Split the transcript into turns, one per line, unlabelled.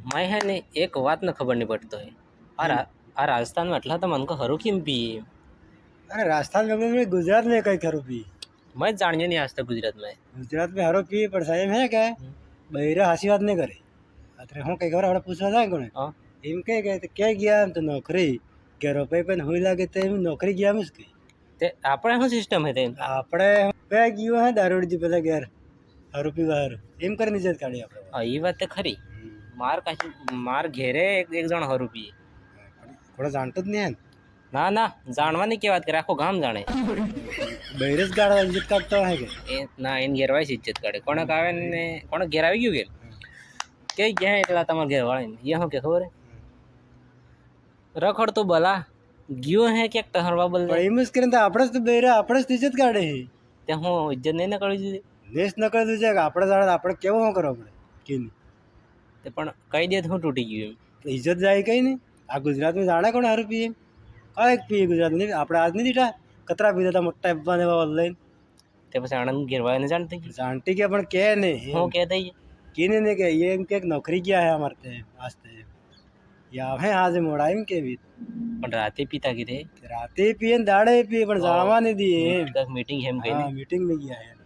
मैं है ने एक बात न खबर नहीं पड़तो है आ राजस्थान में अटला तो मन को हरू किम पिए
अरे राजस्थान में गुजरात में कई खरो पी
मैं जानिए नहीं आज तक गुजरात में
हरो पी पर साहेब है क्या बहिरा हासी बात नहीं करे अरे હું કઈ ખબર આપણે પૂછવા જાય કોને
हाँ
એમ કહે કે ક્યાં ગયા એમ તો નોકરી કે રૂપિયા પણ હોય લાગે તો એમ નોકરી ગયા એમ જ કઈ
ते આપણે શું સિસ્ટમ હે તે
આપણે બે ગયો હે દારૂડી પેલા ઘેર હરો પીવા હારું એમ કરીને ઇજ્જત કાઢી આપણે
એ વાત તો ખરી માર ઘેરે એક જણ हरू पिए
થોડા જાણતો જ નહીં
ના ના જાણવાની કે વાત કરે આખો ગામ જાણે
બહિરે જ ગાળવા ઇજ્જત કાઢતો હે કે
એ ના એને ઘેરવાય ઇજ્જત કાઢે કોણક આવે ને કોણક ઘેર આવી ગયું કે ગયા એટલા તમારા ઘેર વાળે એ શું કે ખબર હે રખડ તો ભલા ગયો હે ક્યાંક ટહરવા બોલ
એમ જ કરીને તો આપણે જ તો બહિરા આપણે જ ઇજ્જત કાઢે
ત્યાં હું ઇજ્જત નહીં ન કરવી જોઈએ
દેશ ન કરી દીધું છે કે આપણે જાણે આપણે કેવો શું કરો આપણે કે નહીં
તે પણ કઈ દે હું તૂટી ગયું એમ
ઇજ્જત જાય કઈ નહીં આ ગુજરાતમાં જાણે કોણ હારું પીએ કઈક પીએ ગુજરાતની આપણે આજ નહીં દીઠા કતરા પીધા હતા મોટા એવા એવા ઓનલાઈન
તે પછી આણંદ ઘેરવાય ને જાણતી
જાણતી કે પણ કે નહીં
હું કે થઈ
કીને ને કે ये એમ કે નોકરી ગયા હે અમારે આસ્તે યા હે આજે મોડા એમ કેવી
પણ રાતે પીતા કીધે
રાતે પીએ ને દાડે પીએ પણ જાણવા નહીં દઈએ
મીટિંગ હેમ ગઈ
મીટિંગ में गया है